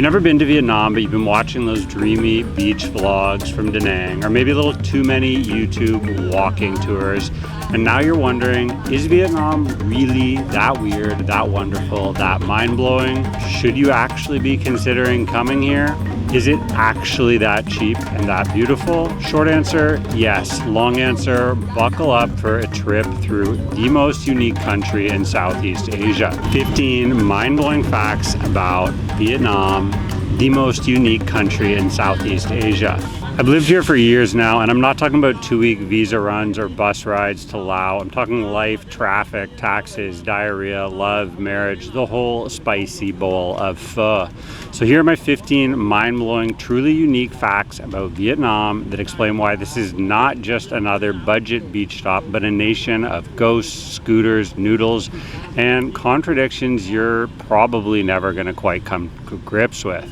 you've never been to Vietnam, but you've been watching those dreamy beach vlogs from Da Nang, or maybe a little too many YouTube walking tours, and now you're wondering, is Vietnam really that weird, that wonderful, that mind-blowing? Should you actually be considering coming here? Is it actually that cheap and that beautiful? Short answer, yes. Long answer, buckle up for a trip through the most unique country in Southeast Asia. 15 mind-blowing facts about Vietnam, the most unique country in Southeast Asia. I've lived here for years now, and I'm not talking about 2-week visa runs or bus rides to Laos. I'm talking life, traffic, taxes, diarrhea, love, marriage, the whole spicy bowl of pho. So here are my 15 mind-blowing, truly unique facts about Vietnam that explain why this is not just another budget beach stop, but a nation of ghosts, scooters, noodles, and contradictions you're probably never going to quite come to grips with.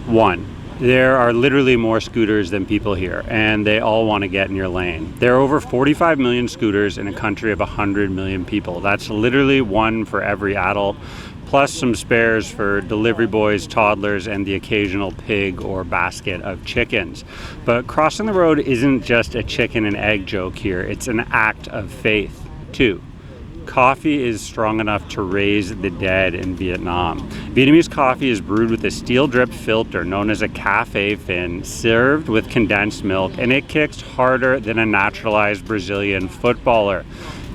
1. There are literally more scooters than people here, and they all want to get in your lane. There are over 45 million scooters in a country of 100 million people. That's literally one for every adult, plus some spares for delivery boys, toddlers, and the occasional pig or basket of chickens. But crossing the road isn't just a chicken and egg joke here, it's an act of faith. 2. Coffee is strong enough to raise the dead in Vietnam. Vietnamese coffee is brewed with a steel drip filter known as a cafe fin, served with condensed milk, and it kicks harder than a naturalized Brazilian footballer.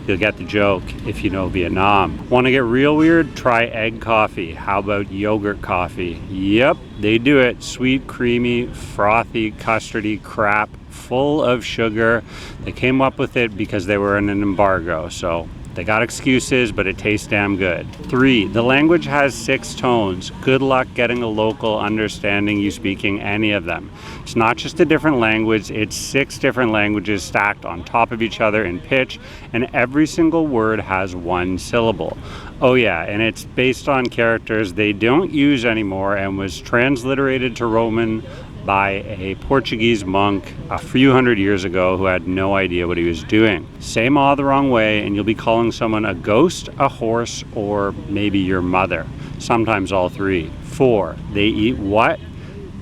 You'll get the joke if you know Vietnam. Want to get real weird? Try egg coffee. How about yogurt coffee? Yep, they do it. Sweet, creamy, frothy, custardy crap, full of sugar. They came up with it because they were in an embargo, so they got excuses, but it tastes damn good. 3, the language has 6 tones. Good luck getting a local understanding you speaking any of them. It's not just a different language, it's 6 different languages stacked on top of each other in pitch, and every single word has 1 syllable. Oh yeah, and it's based on characters they don't use anymore and was transliterated to Roman by a Portuguese monk a few hundred years ago who had no idea what he was doing. Say ma the wrong way and you'll be calling someone a ghost, a horse, or maybe your mother. Sometimes all 3. 4, they eat what?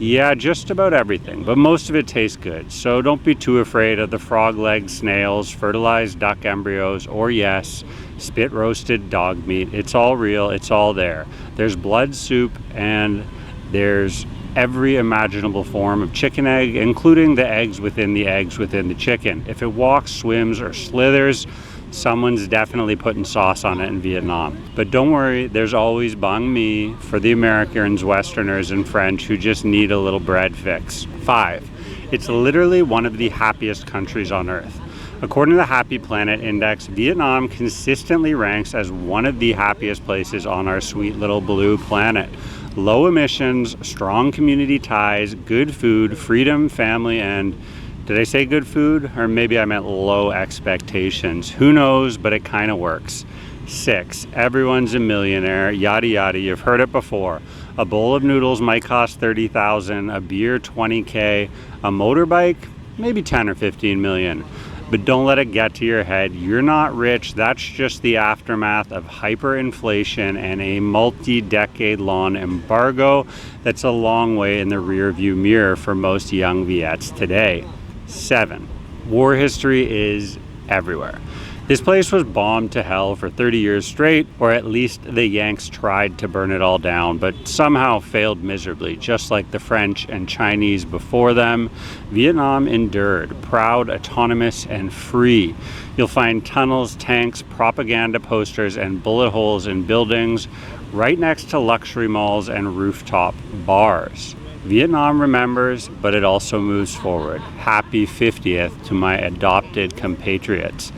Yeah, just about everything, but most of it tastes good. So don't be too afraid of the frog-legged snails, fertilized duck embryos, or yes, spit-roasted dog meat. It's all real, it's all there. There's blood soup and there's every imaginable form of chicken egg, including the eggs within the chicken. If it walks, swims, or slithers, someone's definitely putting sauce on it in Vietnam. But don't worry, there's always banh mi for the Americans, Westerners, and French who just need a little bread fix. 5, it's literally one of the happiest countries on earth. According to the Happy Planet Index, Vietnam consistently ranks as one of the happiest places on our sweet little blue planet. Low emissions, strong community ties, good food, freedom, family, and did I say good food? Or maybe I meant low expectations. Who knows, but it kind of works. 6, everyone's a millionaire, yada yada, you've heard it before. A bowl of noodles might cost $30,000, a beer $20K, a motorbike maybe 10 or 15 million. But don't let it get to your head. You're not rich. That's just the aftermath of hyperinflation and a multi-decade long embargo that's a long way in the rearview mirror for most young Viets today. 7, war history is everywhere. This place was bombed to hell for 30 years straight, or at least the Yanks tried to burn it all down, but somehow failed miserably. Just like the French and Chinese before them, Vietnam endured, proud, autonomous, and free. You'll find tunnels, tanks, propaganda posters, and bullet holes in buildings right next to luxury malls and rooftop bars. Vietnam remembers, but it also moves forward. Happy 50th to my adopted compatriots.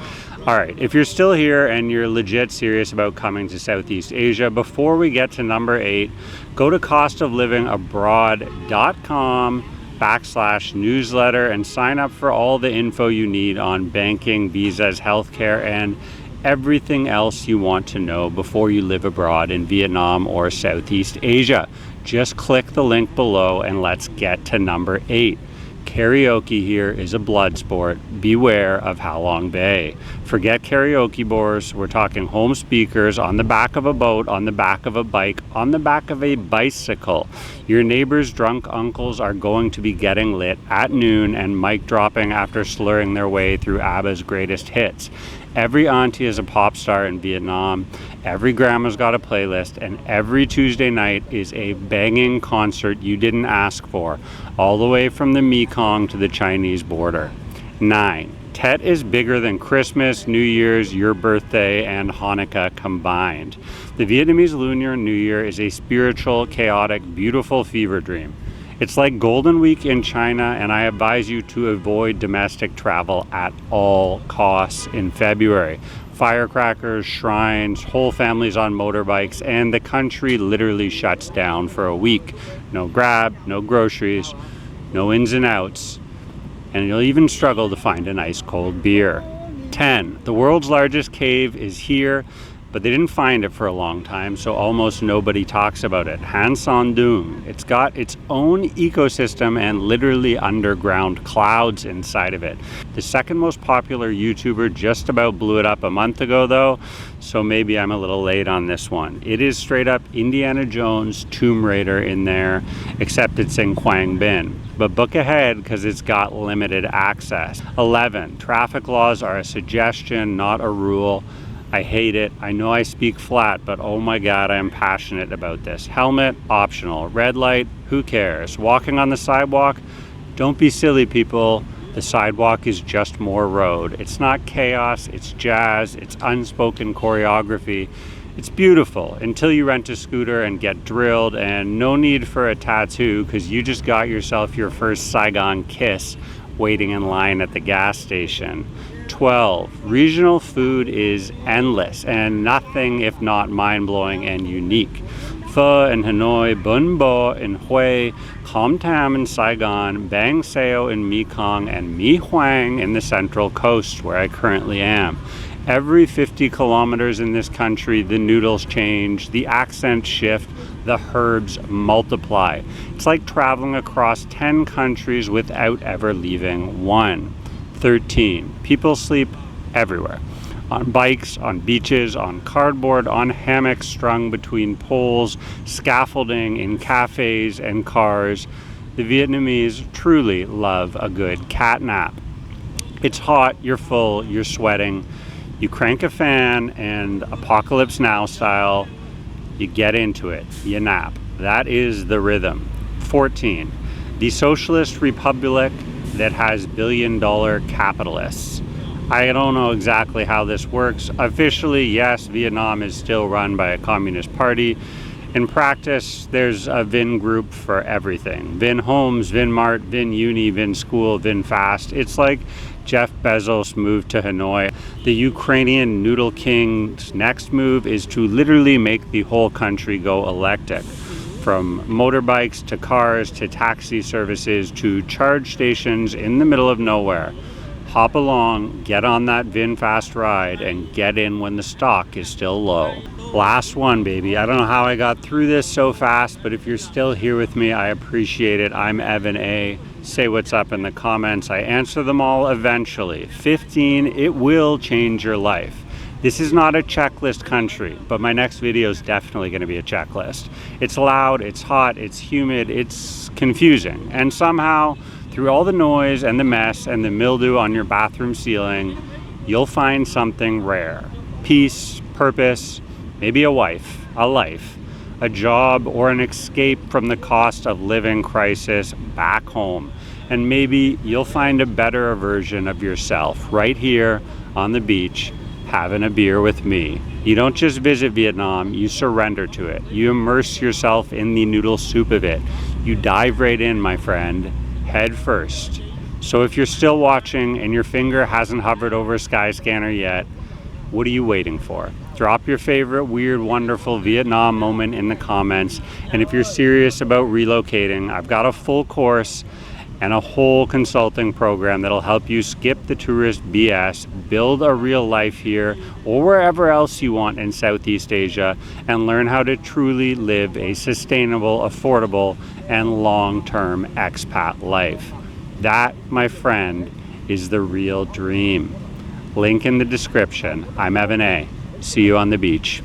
All right, if you're still here and you're legit serious about coming to Southeast Asia, before we get to number 8, go to costoflivingabroad.com/newsletter and sign up for all the info you need on banking, visas, healthcare, and everything else you want to know before you live abroad in Vietnam or Southeast Asia. Just click the link below and let's get to number 8. Karaoke here is a blood sport. Beware of Halong Bay. Forget karaoke bars. We're talking home speakers on the back of a boat, on the back of a bike, on the back of a bicycle. Your neighbor's drunk uncles are going to be getting lit at noon and mic dropping after slurring their way through ABBA's greatest hits. Every auntie is a pop star in Vietnam. Every grandma's got a playlist, and every Tuesday night is a banging concert you didn't ask for, all the way from the Mekong to the Chinese border. 9. Tet is bigger than Christmas, New Year's, your birthday, and Hanukkah combined. The Vietnamese Lunar New Year is a spiritual, chaotic, beautiful fever dream. It's like Golden Week in China, and I advise you to avoid domestic travel at all costs in February. Firecrackers, shrines, whole families on motorbikes, and the country literally shuts down for a week. No Grab, no groceries, no ins and outs, and you'll even struggle to find an ice cold beer. 10. The world's largest cave is here, but they didn't find it for a long time, so almost nobody talks about it. Han Son Doong. It's got its own ecosystem and literally underground clouds inside of it. The second most popular YouTuber just about blew it up a month ago though, so maybe I'm a little late on this one. It is straight up Indiana Jones Tomb Raider in there, except it's in Quang Binh. But book ahead because it's got limited access. 11. Traffic laws are a suggestion, not a rule. I hate it. I know I speak flat, but oh my God, I am passionate about this. Helmet, optional. Red light, who cares? Walking on the sidewalk, don't be silly, people. The sidewalk is just more road. It's not chaos, it's jazz, it's unspoken choreography. It's beautiful until you rent a scooter and get drilled, and no need for a tattoo because you just got yourself your first Saigon kiss waiting in line at the gas station. 12. Regional food is endless and nothing if not mind-blowing and unique. Pho in Hanoi, Bun Bo in Hue, Khom Tam in Saigon, Bang Seo in Mekong, and Mi Hoang in the Central Coast where I currently am. Every 50 kilometers in this country, the noodles change, the accents shift, the herbs multiply. It's like traveling across 10 countries without ever leaving one. 13. People sleep everywhere. On bikes, on beaches, on cardboard, on hammocks strung between poles, scaffolding in cafes and cars. The Vietnamese truly love a good cat nap. It's hot, you're full, you're sweating. You crank a fan and Apocalypse Now style, you get into it, you nap. That is the rhythm. 14. The socialist republic that has billion-dollar capitalists. I don't know exactly how this works. Officially, yes, Vietnam is still run by a communist party. In practice, there's a Vin group for everything. Vin Homes, Vin Mart, Vin Uni, Vin School, Vin Fast. It's like Jeff Bezos moved to Hanoi. The Ukrainian Noodle King's next move is to literally make the whole country go electric. From motorbikes to cars to taxi services to charge stations in the middle of nowhere. Hop along, get on that VinFast ride, and get in when the stock is still low. Last one, baby. I don't know how I got through this so fast, but if you're still here with me, I appreciate it. I'm Evan A. Say what's up in the comments. I answer them all eventually. 15, it will change your life. This is not a checklist country, but my next video is definitely going to be a checklist. It's loud, it's hot, it's humid, it's confusing. And somehow, through all the noise and the mess and the mildew on your bathroom ceiling, you'll find something rare. Peace, purpose, maybe a wife, a life, a job, or an escape from the cost of living crisis back home. And maybe you'll find a better version of yourself right here on the beach, having a beer with me. You don't just visit Vietnam, you surrender to it. You immerse yourself in the noodle soup of it. You dive right in, my friend, head first. So if you're still watching and your finger hasn't hovered over Skyscanner yet, what are you waiting for? Drop your favorite weird, wonderful Vietnam moment in the comments. And if you're serious about relocating, I've got a full course and a whole consulting program that'll help you skip the tourist BS, build a real life here or wherever else you want in Southeast Asia, and learn how to truly live a sustainable, affordable, and long-term expat life. That, my friend, is the real dream. Link in the description. I'm Evan A. See you on the beach.